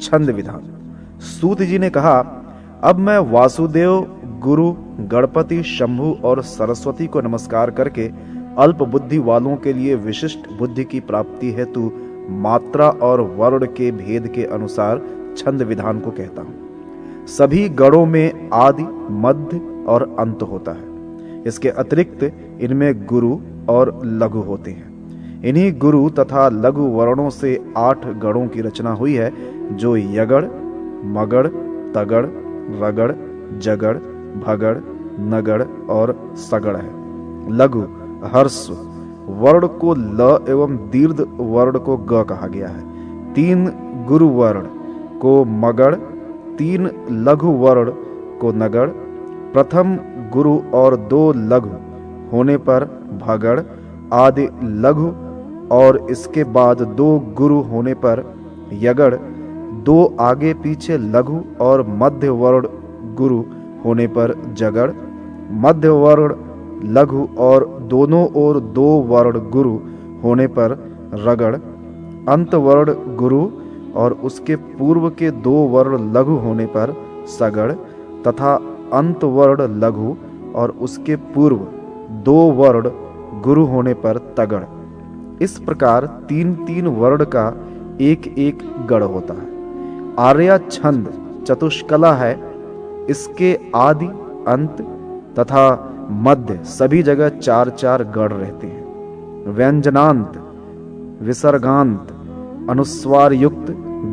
छंद विधान। सूत जी ने कहा, अब मैं वासुदेव, गुरु, गणपति, शंभु और सरस्वती को नमस्कार करके अल्प बुद्धि वालों के लिए विशिष्ट बुद्धि की प्राप्ति हेतु मात्रा और वर्ण के भेद के अनुसार छंद विधान को कहता हूं। सभी गणों में आदि, मध्य और अंत होता है। इसके अतिरिक्त इनमें गुरु और लघु होते हैं। इन्हीं गुरु तथा लघु वर्णों से 8 गणों की रचना हुई है, जो यगड़, मगड़, तगड़, रगड़, जगड़, भगड़, नगड़ और सगड़ है। लघु हर्ष वर्ण को ल एवं दीर्घ वर्ण को ग कहा गया है। 3 गुरु वर्ण को मगड़, 3 लघु वर्ण को नगड़, प्रथम गुरु और 2 लघु होने पर भगड़ आदि लघु, और इसके बाद 2 गुरु होने पर यगड़, 2 आगे पीछे लघु और मध्य वर्ण गुरु होने पर जगड़, मध्य वर्ण लघु और दोनों ओर 2 वर्ण गुरु होने पर रगड़, अंत वर्ण गुरु और उसके पूर्व के 2 वर्ण लघु होने पर सगड़, तथा अंत वर्ण लघु और उसके पूर्व 2 वर्ण गुरु होने पर तगड़। इस प्रकार 3-3 वर्ण का एक गढ़ होता है। आर्या छंद चतुष्कला है। इसके आदि, अंत तथा मध्य सभी जगह 4-4 गढ़ रहते हैं। व्यंजनांत, विसर्गांत, अनुस्वार युक्त,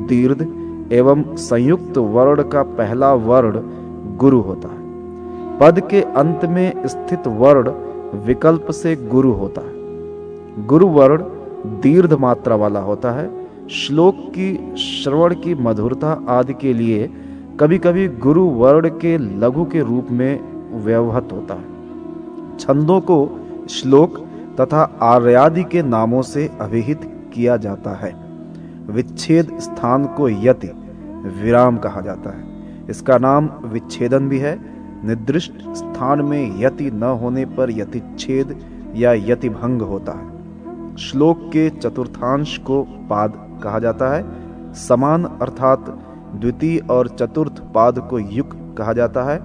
दीर्घ एवं संयुक्त वर्ण का पहला वर्ण गुरु होता है। पद के अंत में स्थित वर्ण विकल्प से गुरु होता है। गुरु वर्ण दीर्घ मात्रा वाला होता है। श्लोक की श्रवण की मधुरता आदि के लिए कभी कभी गुरु वर्ण के लघु के रूप में व्यवहृत होता है। छंदों को श्लोक तथा आर्यादि के नामों से अभिहित किया जाता है। विच्छेद स्थान को यति, विराम कहा जाता है। इसका नाम विच्छेदन भी है। निर्दिष्ट स्थान में यति न होने पर यतिच्छेद या यतिभंग होता है। श्लोक के चतुर्थांश को पाद कहा जाता है। समान अर्थात द्वितीय और चतुर्थ पाद को युग कहा जाता है।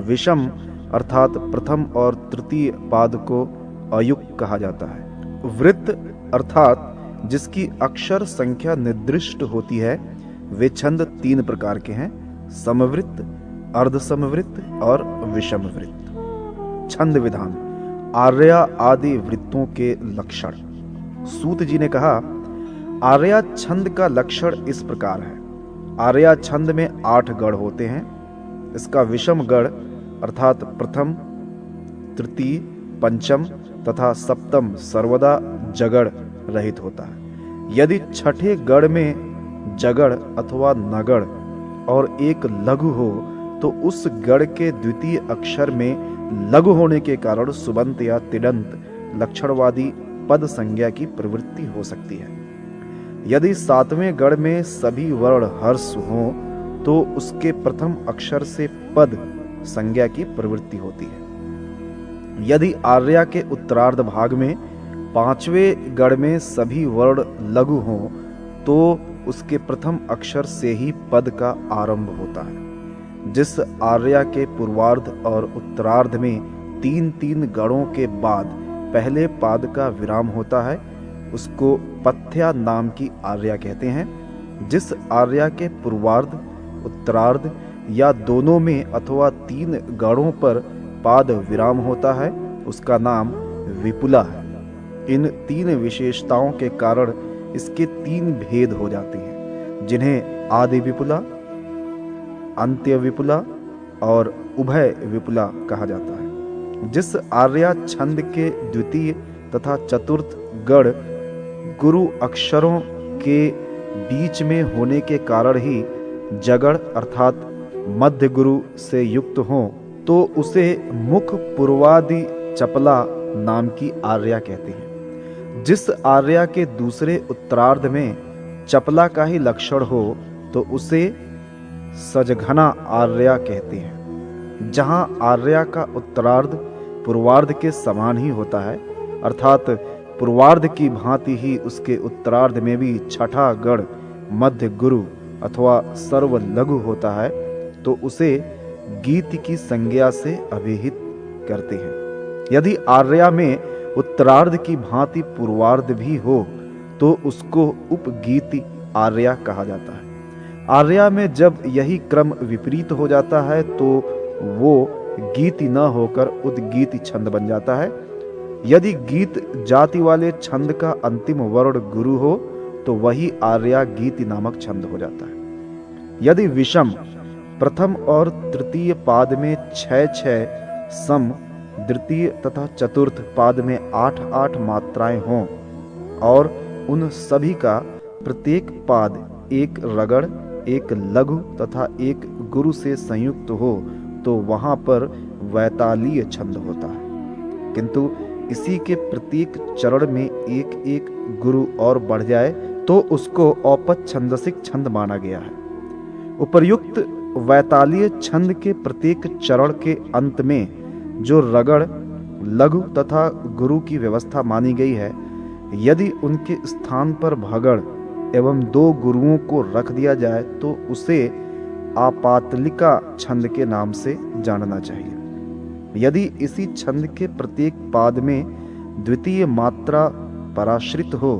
विषम अर्थात प्रथम और तृतीय पाद को अयुग कहा जाता है। वृत्त अर्थात जिसकी अक्षर संख्या निर्दिष्ट होती है, वे छंद 3 प्रकार के हैं: समवृत्त, अर्धसमवृत्त और विषम वृत्त। छंद विधान। आर्या आदि वृत्तों के लक्षण। सूत जी ने कहा, आर्या छंद का लक्षण इस प्रकार है। आर्या छंद में 8 गढ़ होते हैं। इसका विषम गढ़ अर्थात प्रथम, तृतीय, पंचम तथा सप्तम सर्वदा जगड़ रहित होता है। यदि छठे गढ़ में जगड़ अथवा नगड़ और एक लघु हो तो उस गढ़ के द्वितीय अक्षर में लघु होने के कारण सुबंत या तिडंत लक्षणवादी पद संज्ञा की प्रवृत्ति हो सकती है। यदि 7वें गढ़ में सभी वर्ण हर्ष हो तो उसके प्रथम अक्षर से पद संज्ञा की प्रवृत्ति होती है। यदि आर्या के उत्तरार्ध भाग में 5वें गढ़ में सभी वर्ण लघु हों तो उसके प्रथम अक्षर से ही पद का आरंभ होता है। जिस आर्या के पूर्वार्ध और उत्तरार्ध में 3-3 गढ़ों के बाद पहले पाद का विराम होता है, उसको पथ्या नाम की आर्या कहते हैं। जिस आर्या के पूर्वार्ध, उत्तरार्ध या दोनों में अथवा 3 गढ़ों पर पाद विराम होता है, उसका नाम विपुला है। इन 3 विशेषताओं के कारण इसके 3 भेद हो जाते हैं, जिन्हें आदि विपुला, अंत्य विपुला और उभय विपुला कहा जाता है। जिस आर्या छंद के द्वितीय तथा चतुर्थ गढ़ गुरु अक्षरों के बीच में होने के कारण ही जगड़ अर्थात मध्य गुरु से युक्त हो तो उसे मुख पूर्वादि चपला नाम की आर्या कहते हैं। जिस आर्या के दूसरे उत्तरार्ध में चपला का ही लक्षण हो तो उसे सजघना आर्या कहते हैं। जहां आर्या का उत्तरार्ध पूर्वार्ध के समान ही होता है, अर्थात पूर्वार्ध की भांति ही उसके उत्तरार्ध में भी छठा गढ़ मध्य गुरु अथवा सर्व लघु होता है तो उसे गीत की संज्ञा से अभिहित करते हैं। यदि आर्या में उत्तरार्ध की भांति पूर्वार्ध भी हो तो उसको उपगीति आर्या कहा जाता है। आर्या में जब यही क्रम विपरीत हो जाता है तो वो गीति न होकर उद्गीति छंद बन जाता है। यदि गीत जाति वाले छंद का अंतिम वर्ण गुरु हो तो वही आर्या गीति नामक छंद हो जाता है। यदि विषम प्रथम और तृतीय पाद में 6-6, सम द्वितीय तथा चतुर्थ पाद में 8-8 मात्राएं हों और उन सभी का प्रत्येक पाद एक रगड़, एक लघु तथा एक गुरु से संयुक्त हो तो वहां पर वैतालीय छंद होता है। किंतु इसी के प्रत्येक चरण में एक एक गुरु और बढ़ जाए तो उसको औपथ छंदसिक छंद माना गया है। उपर्युक्त वैतालीय छंद के प्रत्येक चरण के अंत में जो रगड़, लघु तथा गुरु की व्यवस्था मानी गई है, यदि उनके स्थान पर भगड़ एवं 2 गुरुओं को रख दिया जाए तो उसे आपातलिका छंद के नाम से जानना चाहिए। यदि इसी छंद के प्रत्येक पाद में द्वितीय मात्रा पराश्रित हो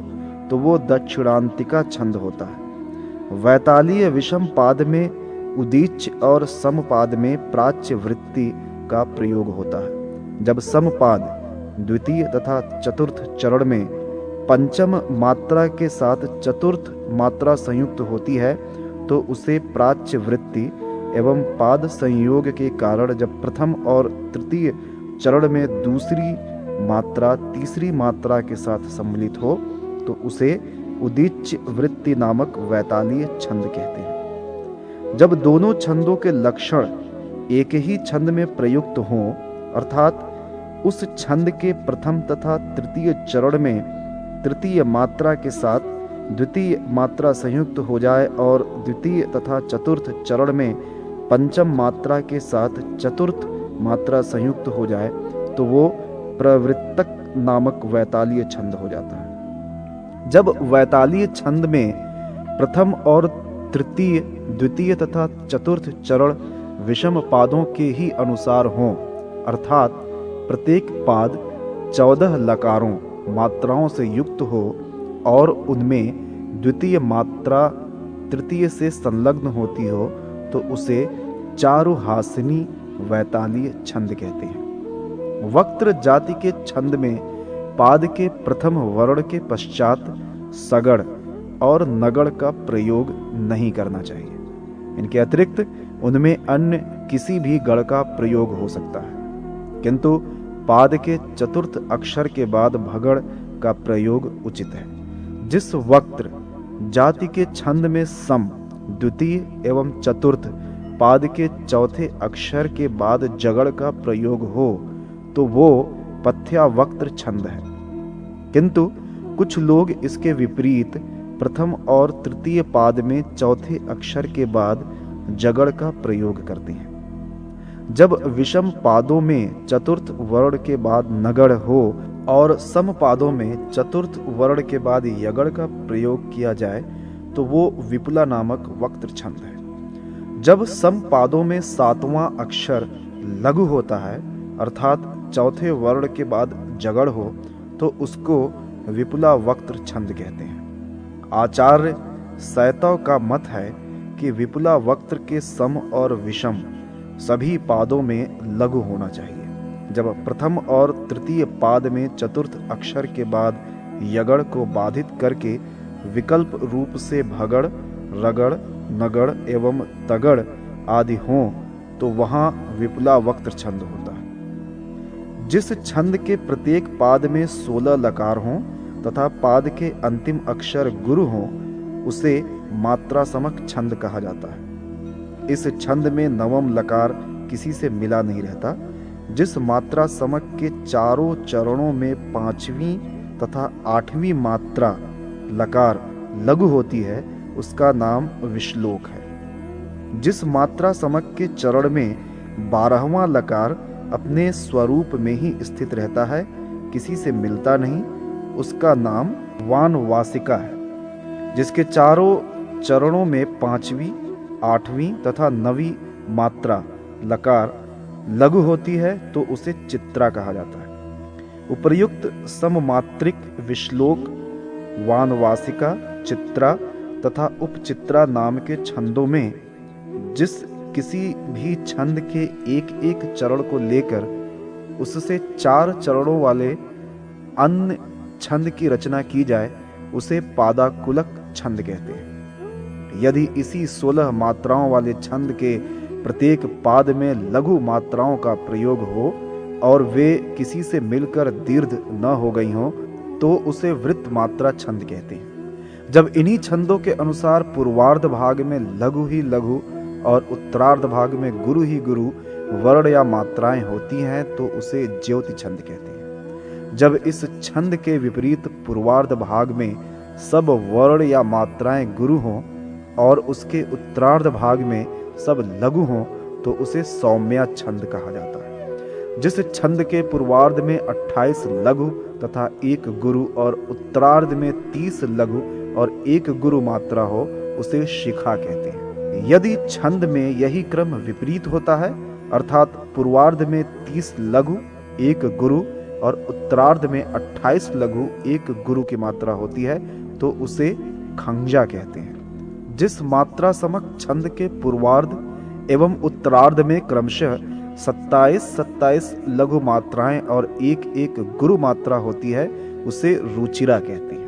तो वो दक्षिणांतिका छंद होता है। वैतालीय विषम पाद में उदीच्य और समपाद में प्राच्य वृत्ति का प्रयोग होता है। जब समपाद द्वितीय तथा चतुर्थ चरण में पंचम मात्रा के साथ चतुर्थ मात्रा संयुक्त होती है तो उसे प्राच्य वृत्ति एवं पाद संयोग के कारण जब प्रथम और तृतीय चरण में दूसरी मात्रा तीसरी मात्रा के साथ सम्मिलित हो तो उसे उदीच्य वृत्ति नामक वैतालीय छंद कहते हैं। जब दोनों छंदों के लक्षण एक ही छंद में प्रयुक्त हों, अर्थात उस छंद के प्रथम तथा तृतीय चरण में तृतीय मात्रा के साथ द्वितीय मात्रा संयुक्त हो जाए और द्वितीय तथा चतुर्थ चरण में पंचम मात्रा के साथ चतुर्थ मात्रा संयुक्त हो जाए तो वो प्रवृत्तक नामक वैतालीय छंद हो जाता है। जब वैतालीय छंद में प्रथम और तृतीय, द्वितीय तथा चतुर्थ चरण विषम पादों के ही अनुसार हों, अर्थात प्रत्येक पाद 14 लकारों मात्राओं से युक्त हो और उनमें द्वितीय मात्रा तृतीय से संलग्न होती हो तो उसे चारुहासिनी वैतालीय छंद कहते हैं। वक्त्र जाति के छंद में पाद के प्रथम वर्ण के पश्चात सगड़ और नगड़ का प्रयोग नहीं करना चाहिए। इनके अतिरिक्त उनमें अन्य किसी भी गढ़ का प्रयोग हो सकता है, किंतु पाद के चतुर्थ अक्षर के बाद भगड़ का प्रयोग उचित है। जिस वक्त्र जाति के छंद में सम, द्वितीय एवं चतुर्थ पाद के चौथे अक्षर के बाद जगड़ का प्रयोग हो तो वो पथ्या वक्त्र छंद है। किंतु कुछ लोग इसके विपरीत प्रथम और तृतीय पाद में चौथे अक्षर के बाद जगड़ का प्रयोग करते हैं। जब विषम पादों में चतुर्थ वर्ण के बाद नगड़ हो और सम पादों में चतुर्थ वर्ण के बाद यगड़ का प्रयोग किया जाए तो वो विपुला नामक वक्त्र छंद है। जब सम पादों में 7वां अक्षर लघु होता है, अर्थात चौथे वर्ण के बाद जगड़ हो तो उसको विपुला वक्त्र छंद कहते हैं। आचार्य सैतव का मत है कि विपुला वक्त्र के सम और विषम सभी पादों में लघु होना चाहिए। जब प्रथम और तृतीय पाद में चतुर्थ अक्षर के बाद यगड़ को बाधित करके विकल्प रूप से भगड़, रगड़, नगड़ एवं तगड़ आदि हों तो वहां विपुला वक्त्र छंद होता है। जिस छंद के प्रत्येक पाद में 16 लकार हों तथा पाद के अंतिम अक्षर गुरु हों उसे मात्रा समक छंद कहा जाता है। इस छंद में नवम लकार किसी से मिला नहीं रहता। जिस मात्रा समक के चारों चरणों में 5वीं तथा 8वीं मात्रा लकार लघु होती है उसका नाम विश्लोक है। जिस मात्रा समक के चरण में 12वां लकार अपने स्वरूप में ही स्थित रहता है, किसी से मिलता नहीं, उसका नाम वानवासिका है। जिसके चारों चरणों में 5वीं, 8वीं तथा 9वीं मात्रा लकार लघु होती है तो उसे चित्रा कहा जाता है। उपर्युक्त सममात्रिक विश्लोक, वानवासिका, चित्रा तथा उपचित्रा नाम के छंदों में जिस किसी भी छंद के एक एक चरण को लेकर उससे 4 चरणों वाले अन्य छंद की रचना की जाए उसे पादाकुलक छंद कहते हैं। यदि इसी 16 मात्राओं वाले छंद के प्रत्येक पाद में लघु मात्राओं का प्रयोग हो और वे किसी से मिलकर दीर्घ न हो गई हों तो उसे वृत्त मात्रा छंद कहते हैं। जब इन्हीं छंदों के अनुसार पूर्वार्ध भाग में लघु ही लघु और उत्तरार्ध भाग में गुरु ही गुरु वर्ण या मात्राएं होती हैं तो उसे ज्योति छंद कहते हैं। जब इस छंद के विपरीत पूर्वार्ध भाग में सब वर्ण या मात्राएं गुरु हों और उसके उत्तरार्ध भाग में सब लघु हों तो उसे सौम्या छंद कहा जाता है। जिस छंद के पूर्वार्ध में 28 लघु तथा 1 गुरु और उत्तरार्ध में 30 लघु और 1 गुरु मात्रा हो उसे शिखा कहते हैं। यदि छंद में यही क्रम विपरीत होता है अर्थात पूर्वार्ध में 30 लघु 1 गुरु और उत्तरार्ध में 28 लघु 1 गुरु की मात्रा होती है तो उसे खंजा कहते हैं। जिस मात्रा समक छंद के पूर्वार्ध एवं उत्तरार्ध में क्रमशः 27 लघु मात्राएं और 1 गुरु मात्रा होती है उसे रुचिरा कहते हैं।